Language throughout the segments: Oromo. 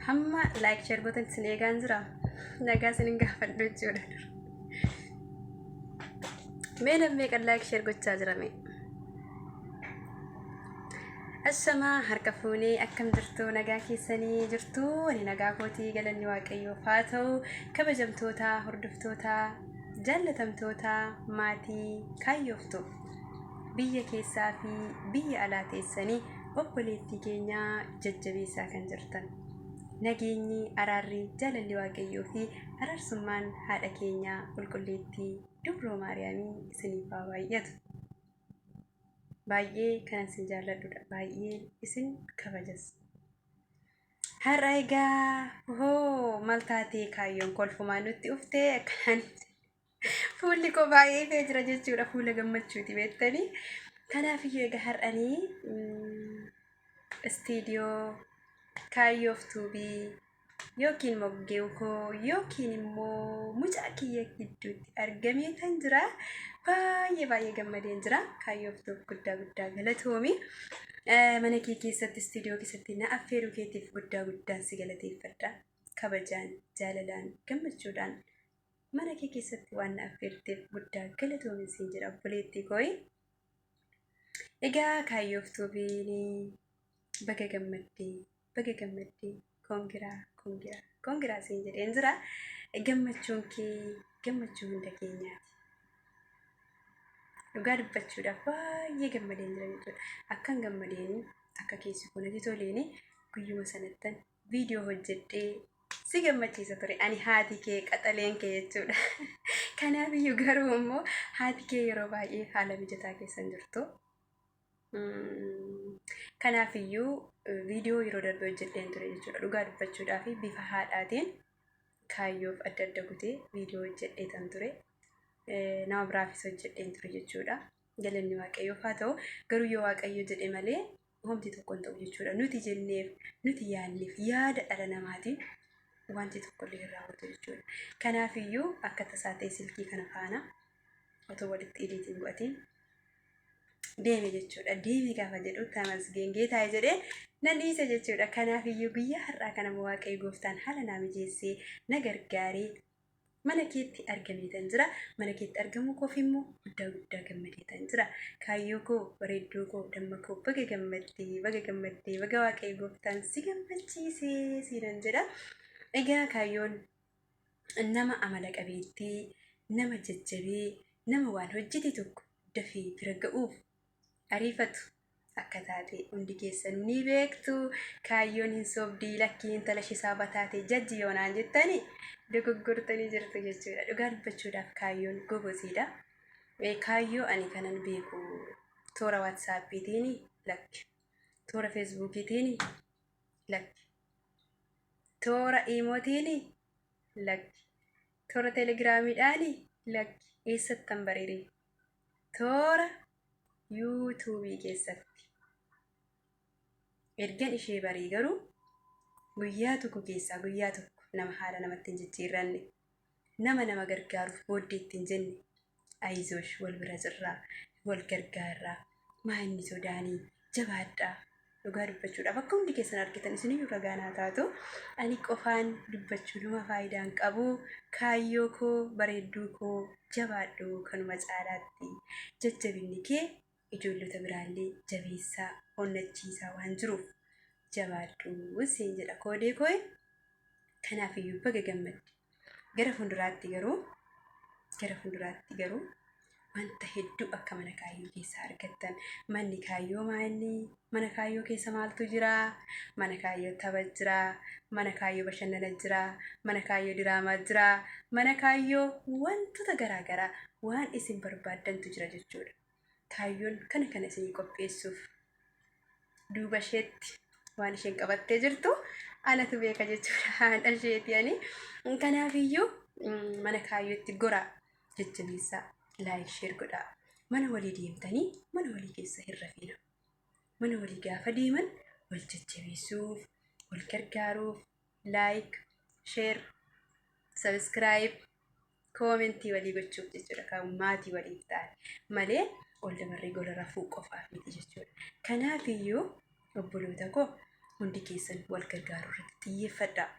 hamma like share gotan isin eegaan jira nagaa isin gaafadhu jechuudha mee namni kan like share gochaa jira mee ashamaa harka fuunee akkam jirtu nagaa keessanii jirtu ani nagaa kootii galanni waaqayyoof haa ta'u kabajamtoota hordoftoota jaallatamtoota maatii kaayyoftu biyya keessaa fi biyya alaa teessanii obboleettii keenya jajjabeessaa kan jirtan nageenyi araarri jaalalli waaqayyoo fi araarsummaan haadha keenya qulqulleettii dubroo maariyaamii isiniif haa baay'atu baay'ee kan isin jaalladhudha baay'ee isin kabajas har'a egaa hoo maal taatee kaayyoon kolfumaan nutti uftee akkanaan fuulli koo baay'ee fee jira jechuudha fuula gammachuuti beektanii kanaafiyyuu egaa har'anii istiidiyoo kaayyoof tuubii yookiin moggee koo yookiin immoo mucaa kiyya gidduutti argamee kan jira baay'ee gammadeen jira kaayyoof tuuf guddaa galatoomi mana kee keessatti istiidiyoo keessatti na affeeruu keetiif guddaan si galateeffadha kabajaan jaalalaan gammachuudhaan mana kee keessatti waan na affeerteef guddaa galatoomi siin jedha obboleettii kooyi egaa kaayyoof tuubiin baga gammaddee kongiraa siin jedheen jira gammachuun kee gammachuu hunda keenyaati dhugaa dubbachuudhaaf baay'ee gammadeen jira jechuudha akkan gammadeen akka keessi kunatti toleen guyyuma sanattan viidiyoo hojjedhee si gammachiisa ture ani haati kee qaxaleen kee jechuudha kanaafiyyuu garuu immoo haati kee yeroo baay'ee haala mijataa keessan jirtu kanaafiyyuu viidiyoo yeroo darbe hojjedheen ture jechuudha dhugaa dubbachuudhaaf bifa haadhaatiin kaayyoof adda gutee viidiyoo hojjedhee tan ture nama biraafis hojjedheen ture jechuudha galanni waaqayyoof haa ta'u garuu yoo waaqayyo jedhe malee homti tokko hin ta'u jechuudha nuti jenneef nuti yaanneef yaada dhala namaatiin wanti tokkollee hin raawwatu jechuudha kanaafiyyuu akka tasaa ta'e silkii kana faana otoo walitti hidhiitiin godhatiin deeme jechuudha deeme gaafa jedhu tamasgeen geetaa'e jedhee nan dhiise jechuudha kanaafiyyuu guyyaa har'aa kana waaqayyo gooftaan haala naa mijeessee na gargaaree mana keetti argamee tan jira mana keetti argamuu koof immoo guddaa gammadee tan jira kaayyoo koo bareedduu koo damma koo baga gammaddee baga waaqayyo gooftaan si gammachiisee siinan jedha egaa kaayyoon nama amala qabeettii nama jajjabee nama waan hojjete tokko dafee bira ga'uuf ariifatu akka taate hundi keessan ni beektu kaayyoon hin soobdii lakkii intala shisaa bataate jajji yoonaan jettanii dogoggortanii jirtu jechuudha dhugaa dubbachuudhaaf kaayyoon gobosiidha kaayyoo ani kanan beeku toora waatsaappiitiin lakki toora feesbuukiitiin lakki toora iimootiin lakki toora teelegiraamiidhaan lakki eessattan bareedee toora yuutuubii keessatti ergan ishee barii garuu guyyaa tokko keessaa guyyaa tokko nama haala namatti hin jijjiirranne nama gargaaruuf booddeetti hin jenne ayizoosh wal bira jirraa wal gargaarraa maa inni sodaanii jabaadhaa dhugaa dubbachuudhaaf akka hundi keessan argitan isiniyyuu ragaanaa taatu ani qofaan dubbachuu nama faayidaan qabu kaayyoo koo bareedduu koo jabaadhu kanuma caalaatti jajjabinni kee ijoollota biraallee jabeessaa onnachiisaa waan jiruuf jabaadhu siin jedha koodee koo'e kanaafiyyuu baga gammadde gara fuulduraatti garuu wanta hedduu akka mana kaayyoo keessaa argattan manni kaayyoo mana kaayyoo keessa maaltu jira mana kaayyoo tapha jira mana kaayyoo bashannana jira mana kaayyoo diraamaa jira mana kaayyoo wantoota garaagaraa waan isin barbaaddantu jira jechuudha kaayyoon kana isinii qopheessuuf duuba isheetti waan isheen qabattee jirtu anatu beeka jechuudha haadha isheeti ani kanaafiyyuu mana kaayyootti goraa jajjabeessaa laayik sheer godhaa mana walii deemtanii mana walii keessa hin rafiina mana walii gaafa deeman wal jajjabeessuuf wal gargaaruuf like, share, subscribe, commentii walii gochuuf jechuudha. Kan maatii waliif ta'an malee ol dabarree gola rafuu qofaaf miti jechuudha. Kanaafiyyuu obboloota koo hundi keessan wal gargaaruu irratti xiyyeeffadhaa.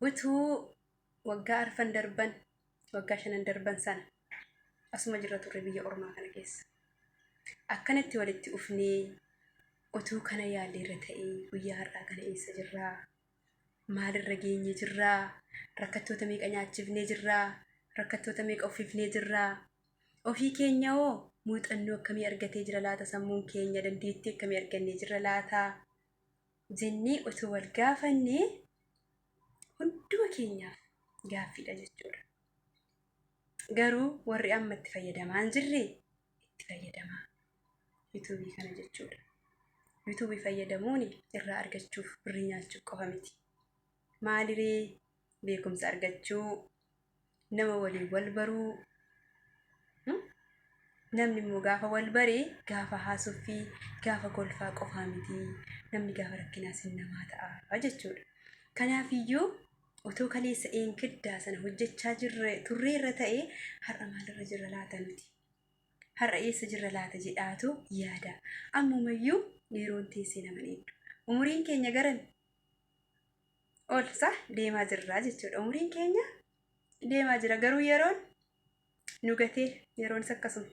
Utuu waggaa arfan darban, waggaa 5 darban sana asuma jirra turre biyya ormaa kana keessa. Akkanatti walitti ufnee utuu kana yaallee irra ta'ee guyyaa har'aa kana eessa jirraa? Maalirra geenye jirraa? Rakkattoota meeqa nyaachifnee jirraa? Rakkattoota meeqa uffifnee jirraa? Ofii keenya hoo muuxannoo akkamii argatee jira laata? Sammuun keenya dandeettii akkamii argannee jira laata? Jennee utuu wal gaafannee hunduma keenyaaf gaaffiidha jechuudha. Garuu warri amma itti fayyadamaa hin jirre itti fayyadamaa. YouTubii kana jechuudha. YouTubii fayyadamuun irraa argachuuf birrii nyaachuuf qofa miti. Maaliree beekumsa argachuu, nama waliin wal baruu. Namni immoo gaafa wal baree gaafa haasofii gaafa kolfaa qofaa miti. Namni gaafa rakkinaas namaa ta'a jechuudha. Kanaafiyyuu otoo kaleessa eenkiddaa sana hojjechaa turree irra ta'ee har'a maalirra jirra laata nuti? Har'a eessa jirra laata jedhaatu yaada. Ammumayyuu yeroon teessee nama dheeddu. Umuriin keenya garan olsa deemaa jirra jechuudha. Umuriin keenya deemaa jira garuu yeroon nu gatee yeroon akkasuma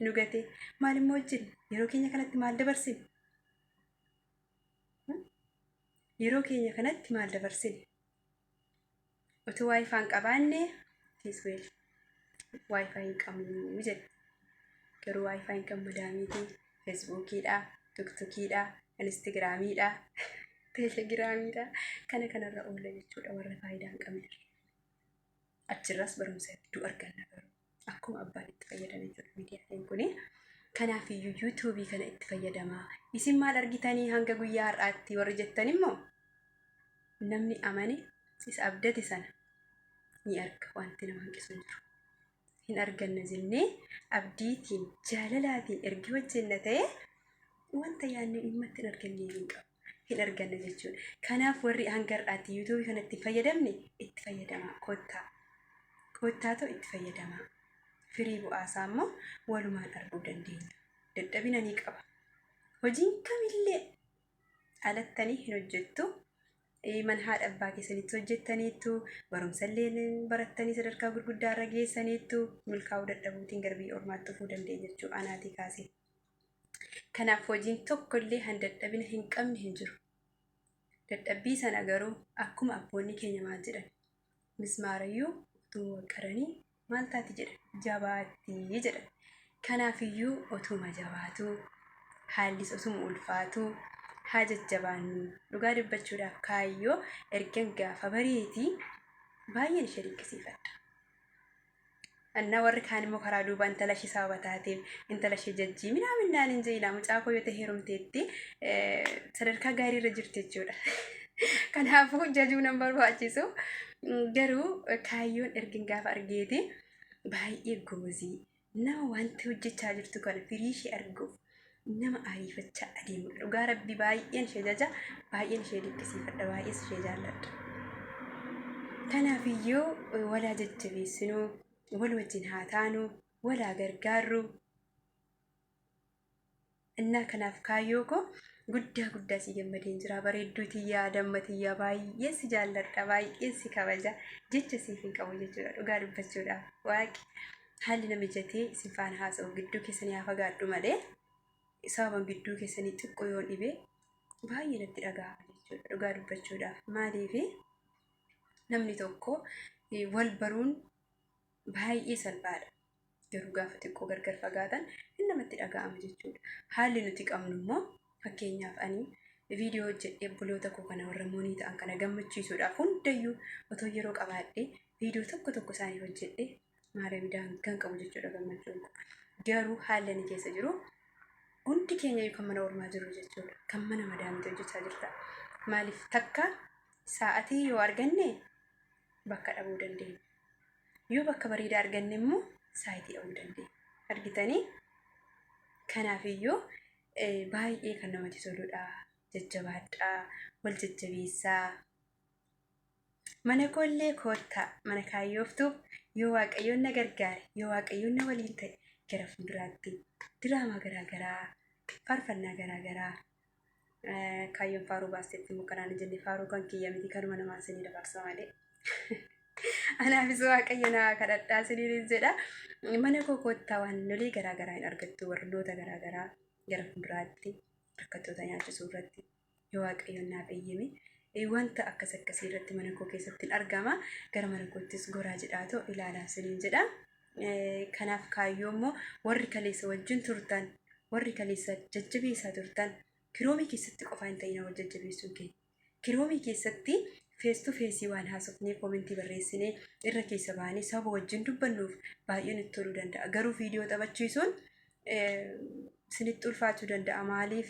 nu gatee maal immoo hojjenna? Yeroo keenya kanatti maal dabarsine? Yeroo keenya kanatti maal dabarsine? Utuu waayifaa hin qabaanne tiisweel waayifaa hin qabnu jedhe. Garuu waayifaa hin qabnu daamiitii feesbuukiidha, tiktokiidha, instagiraamiidha, teelegiraamiidha kana kanarra oolla jechuudha warra faayidaa hin qabne. Achirras barumsa hedduu arganna garuu akkuma abbaan itti fayyadame jiru miidiyaaleen kuni. Kanaafiyyuu YouTubii kana itti fayyadamaa. Isin maal argitanii hanga guyyaa har'aatti warri jettan immoo namni amane isa abdate sana ni arga. Wanti nama hanqisu hin jiru. Hin arganna jennee abdiitiin jaalalaatiin ergi hojjenna ta'e wanta yaadne dhimma itti hin arganne hin qabu. Hin arganna jechuudha. Kanaaf warri hanga har'aatti YouTubii kana itti fayyadamne itti fayyadamaa. Kottaatoo itti fayyadamaa. Firii bu'aasaa immoo walumaan arguu dandeenya. Dadhabina ni qaba. Hojiin kamillee alattanii hin hojjettu. Man haadha abbaa keessanitti hojjettaniittu barumsallee barattanii sadarkaa gurguddaa irra geessaniittu milkaa'uu dadhabuutiin garbii ormaatti dhufuu dandeenya jechuudha anaatii kaasee. Kanaaf hojiin tokkollee han dadhabina hin qabne hin jiru. Dadhabbii sana garuu akkuma abboonni keenya maal jedhan mismaarayyuu utuu qaranii maal taati jedhan jabaattii jedhan. Kanaafiyyuu otuma jabaatu haallis otuma ulfaatu haa jajjabaannu. Dhugaa dubbachuudhaaf kaayyoo ergan gaafa bareetii baay'een ishee dinqisiifadha. Annaa warri kaan immoo karaa duuba intala ishee sababa taateef intala ishee jajjii minaaminaan hin jeeilaa mucaa koo yoo ta'e heerumteetti sadarkaa gaarii irra jirti jechuudha. Kanaafuu jajuu nan barbaachisu. Garuu kaayyoon ergan gaafa argeeti baay'ee goozii nama wanti hojjechaa jirtu kana firii ishee arguuf nama ariifachaa adeemudha. Dhugaa rabbi baay'een ishee jaja, baay'een ishee dinqisiifadha, baay'ees ishee jaalladha. Kanaafiyyuu walaa jajjabeessinuu, wal wajjin haa taanu, walaa gargaarru. Innaa kanaaf kaayyoo koo guddaa si gammadeen jira. Bareedduu tiyyaa, damma tiyyaa baay'ee si jaalladha, baay'ee si kabaja. Jecha siif hin qabu jechuudha. Dhugaa dubbachuudhaaf waaqi haalli na mijatee isin faana haasa'u gidduu keessanii haa fagaadhu malee sababan gidduu keessanii xiqqoo yoo dhibee baay'ee natti dhaga'ama jechuudha. Dhugaa dubbachuudhaaf maaliif namni tokko wal baruun baay'ee salphaadha. Garuu gaafa xiqqoo gargar fagaatan hin namatti dhaga'ama jechuudha. Haalli nuti qabnu immoo fakkeenyaaf ani viidiyoo hojjedhee obboloota koo kana warra moonii ta'an kana gammachiisuudhaaf hundayyuu otoo yeroo qabaadhee viidiyoo tokko isaanii hojjedhee maariidhaan kan qabu jechuudha gammachuun kun. Garuu haalli ani keessa jiru hundi keenya kan mana ormaa jiru jechuudha. Kan mana madaamii hojjechaa jirta. Maaliif takka sa'atii yoo arganne bakka dhabuu dandeenya. Yoo bakka bareedaa arganne immoo sa'atii dhabuu dandeenya. Argitanii? Kanaafiyyuu baay'ee kan namatti toludha. jajjabaadhaa, wal jajjabeessaa. Mana koollee koottaa mana kaayyooftuuf yoo waaqayyoon na gargaare, yoo waaqayyoon na waliin ta'e gara fuulduraatti diraamaa garaagaraa, faarfannaa garaagaraa kaayyoon faaruu baastetti immoo kanaan jenne faaruu kan kiyya miti kanuma namaa isinii dabarsa malee. Anaafis waaqayyo na kadhadhaa isiniin jedha. Mana koo koottaa waan lolee garaagaraa hin argattu warroota garaagaraa gara fuulduraatti rakkattoota nyaachisuu irratti yoo waaqayyoon naaf eeyyame. Wanta akkasii irratti mana koo keessatti argama. Gara mana koottis goraa jedhaatoo ilaalaa isiniin jedha. Kanaaf kaayyoo immoo warri kaleessa wajjin turtan, warri kaleessa jajjabeessaa turtan kiroomii keessatti qofaa hin ta'in wal jajjabeessuu keenya. Kiroomii keessatti fees tu feesii waan haasofnee koomentii barreessinee irra keessa baanee saba wajjin dubbannuuf baay'ee nutti toluu danda'a. Garuu viidiyoo taphachiisuun isinitti ulfaachuu danda'a. Maaliif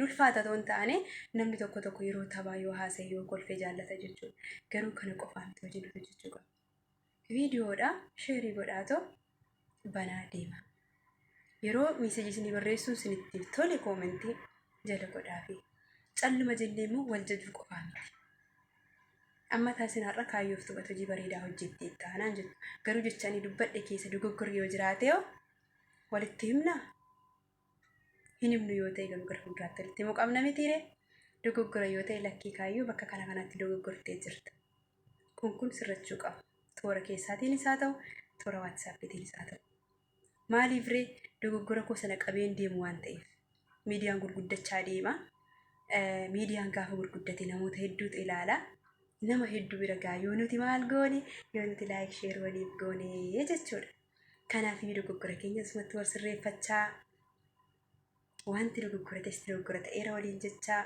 ulfaata ta'uu hin taane namni tokko yeroo taphaa yoo haasa'e yoo kolfee jaallata jechuudha. Garuu kana qofaa miti wajjin hojjechuu qaba. Viidiyoodha sheerii godhaatoo banaa deema. Yeroo miiseejii isinii barreessuun isinitti tole koomentii jala godhaafi calluma jennee immoo wal jajuu qofaa miti. Amma taasin har'a kaayyoof tuqatu hojii bareedaa hojjettee taanaan jettu. Garuu jechanii dubbadhe keessa dogoggorri yoo jiraate walitti himnaa? Hin himnu yoo ta'e garuu gara fuulduraatti walitti himuu qabna mitiire? Dogoggora yoo ta'e lakkii kaayyoo bakka kanatti dogoggortee jirta. Kun sirrachuu qaba. Toora keessaatiinis haa ta'u, toora waatsaappiitiinis haa ta'u. Maaliif ree dogoggora koo sana qabeen deemu waan ta'eef miidiyaan gurguddachaa deema. Miidiyaan gaafa gurguddate namoota hedduutu ilaala. Nama hedduu bira gaa yoo nuti maal goone, yoo nuti laayik sheer waliif goone jechuudha. Kanaaf dogoggora keenya asumatti wal sirreeffachaa. Wanti dogoggorates dogoggora ta'eera waliin jechaa.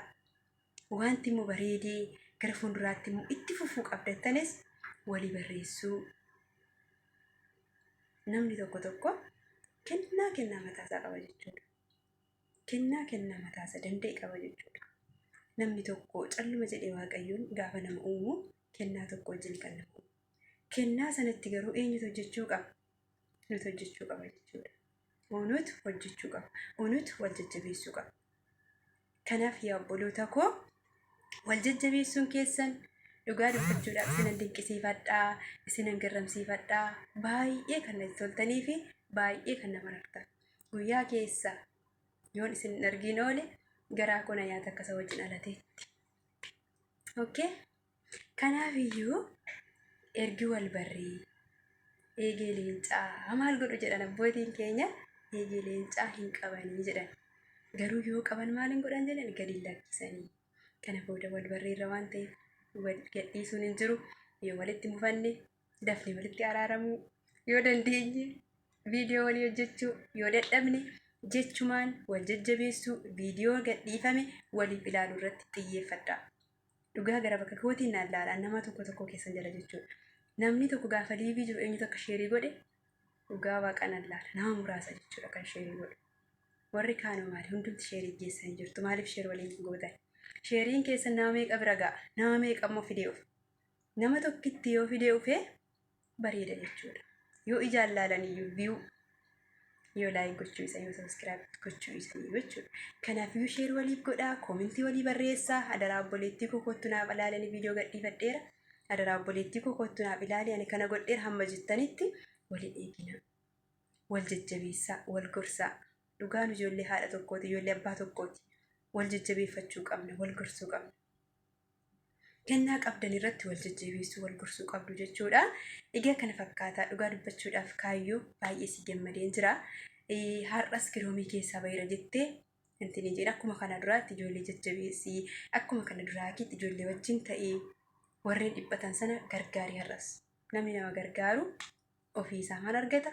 Wanti immoo bareedee gara fuulduraatti immoo itti fufuu qabdattanis walii barreessuu. Namni tokko kennaa mataasaa qaba jechuudha. Kennaa mataasaa danda'e qaba jechuudha. Namni tokko calluma jedhee waaqayyoon gaafa nama uumu kennaa tokko wajjin kan nama uumu. Kennaa sanatti garuu eenyutu hojjechuu qaba? Nuti hojjechuu qaba jechuudha. Nuti hojjechuu qaba. Nuti wal jajjabeessuu qaba. Kanaaf yaa obboloota koo wal jajjabeessuun keessan dhugaa dubbachuudhaaf isinan dinqisiifadhaa, isinan garramsiifadhaa. Baay'ee kan natti toltanii fi baay'ee kan nama raftan. Guyyaa keessa yoon isin argin oole garaa kona nyaata akkasa wajjin alateetti. Okay? Kanaaf iyyuu ergi wal barrii eegee leencaa maal godhu jedhan abbootiin keenya eegee leencaa hin qabanii jedhan. Garuu yoo qaban maal hin godhan jedhan gadi lakkisanii. Kana booda wal barriirra waan ta'eef wal gadhiisuun hin jiru. Yoo walitti mufanne dafnee walitti araaramuu yoo dandeenye viidiyoo walii hojjechuu yoo dadhabne jechumaan wal jajjabeessuu viidiyoo gadhiifame waliif ilaaluu irratti xiyyeeffadhaa. Dhugaa gara bakka kootiin naan laalaa nama tokko keessan jala jechuudha. Namni tokko gaafa liivii jiru eenyutu akka sheerii godhe dhugaa waaqaan laala nama muraasa jechuudha kan sheerii godhe. Warri kaanoo maali hundumti sheerii geessan jirtu maaliif sheer waliin gootan? Sheeriin keessan nama meeqa bira ga'a? Nama meeqa immoo fidee dhufa? Nama tokkitti yoo fidee dhufee bareeda jechuudha. Yoo ijaan laalan iyyuu viyuu yoo laayik gochuu isa yoo sabiskiraayib gochuu isa jechuudha. Kanaaf yoo sheer waliif godhaa, koomentii walii barreessaa. Adaraa obboleettii koo kottu naaf ilaalanii viidiyoo gadhiifadheera. Adaraa obboleettii koo kottu naaf ilaalee ani kana godheera hamma jettanitti waliin eegina. Wal jajjabeessaa, wal gorsaa. Dhugaan ijoollee haadha tokkooti, ijoollee abbaa tokkooti. Wal jajjabeeffachuu qabna, wal gorsuu qabna. Kennaa qabdan irratti wal jajjabeessuu, wal gorsuu qabdu jechuudha. Egaa kana fakkaataa dhugaa dubbachuudhaaf kaayyoo baay'ee si gammadeen jira. Har'as kiroomii keessaa baay'ira jettee intini jedha akkuma kana duraatti ijoollee jajjabeessii, akkuma kana duraakitti ijoollee wajjin ta'ee warreen dhiphatan sana gargaarii har'as. Namni nama gargaaru ofiisaa maal argata?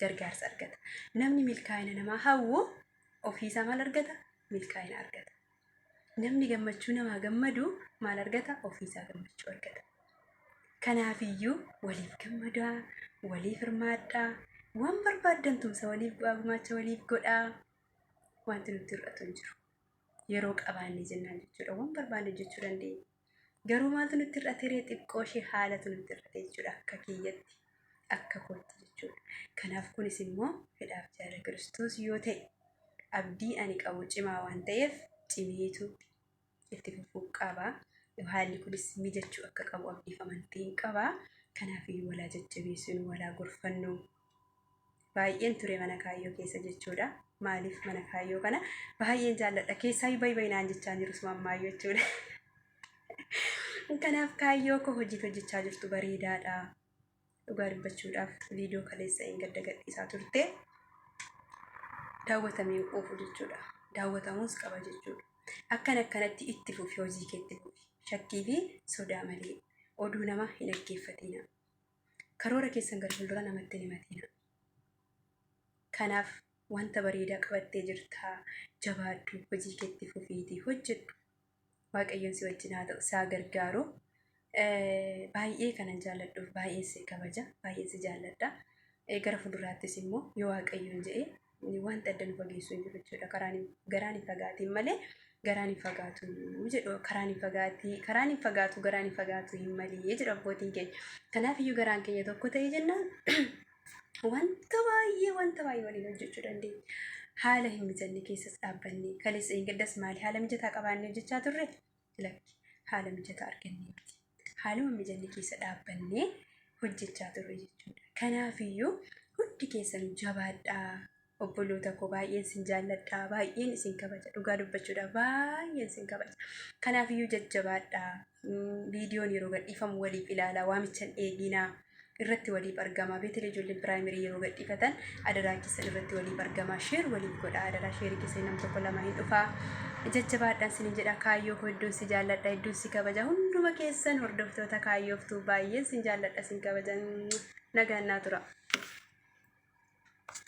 Gargaarsa argata. Namni milkaa'ina namaa hawwu ofiisaa maal argata? Milkaa'ina argata. Namni gammachuu namaa gammadu maal argata? Ofiisaa gammachuu argata. Kanaafiyyuu waliif gammadaa, waliif hirmaadhaa, waan barbaaddan tumsa waliif gumaacha waliif godhaa. Wanti nuti hir'atu hin jiru. Yeroo qabaanne jennaan jechuudha. Waan barbaanne jechuu dandeenya. Garuu maaltu nutti hir'ate? Xiqqoo ishee haalatu nutti hir'ate jechuudha. Akka kiyyatti, akka kootti jechuudha. Kanaaf kunis immoo fedhaaf jaalala Kiristoos yoo ta'e abdii ani qabu cimaa waan ta'eef cimiitu itti fufuu qaba. Haalli kunis mijachuu akka qabu abdiif amantiin qaba. Kanaafiyyuu walaa jajjabeessinu walaa gorfannu. Baay'een ture mana kaayyoo keessa jechuudha. Maaliif mana kaayyoo kana baay'een jaalladha. Keessaa baay'inaan jechaa jirus mammaayyoo jechuudha. Kanaaf kaayyoo koo hojjechaa jirtu bareedaadha. Dhugaa dubbachuudhaaf viidiyoo kaleessa hin gadda gadhiisaa turte. Daawwatamee quufu jechuudha. Daawwatamuus qaba jechuudha. Akkanatti itti fufi hojii keetti fufi. Shakkii fi sodaa malee oduu nama hin dhaggeeffatina. Karoora keessan gara fuuldura namatti hin himatina. Kanaaf wanta bareedaa qabattee jirta. Jabaadhu hojii keetti fufiitii hojjedhu. Waaqayyoon si wajjin haa ta'u saa gargaaru. Baay'ee kanan jaalladhuuf baay'ee si kabaja. Baay'ee si jaalladha. Gara fuulduraattis immoo yoo Waaqayyoon jedhee wanta adda nu fageessu hin jiru jechuudha. Garaan hin fagaatiin malee garaan hin fagaatu jedhu. Karaan hin fagaatu hin malee jedhu abbootiin keenya. Kanaafiyyuu garaan keenya tokko ta'ee jennaan wanta baay'ee waliin hojjechuu dandeenya. Haala hin mijanne keessas dhaabbannee kaleessa hin gaddas maali haala mijataa qabaannee hojjechaa turre lakki haala mijataa argannee miti. Haaluma mijanne keessa dhaabbannee hojjechaa turre jechuudha. Kanaafiyyuu hundi keessan jabaadhaa. Obboloota koo baay'een sin jaalladhaa. Baay'een isin kabaja. Dhugaa dubbachuudhaaf baay'een isin kabaja. Kanaafiyyuu jajjabaadhaa. Viidiyoon yeroo gadhiifamu waliif ilaalaa. Waamichan eeginaa. Irratti waliif argama. Beetele ijoolleen piraayimerii yeroo gadhiifatan adaraa keessan irratti waliif argama. Sheer waliif godha. Adaraa sheerii keessan nam tokko lama hin dhufaa. Jajjabaadhaan sin jedha. Kaayyoo koo hedduun si jaalladha. Hedduun si kabaja. Hunduma keessan hordoftoota kaayyooftuu baay'een sin jaalladha sin kabaja. Nagaan naa tura.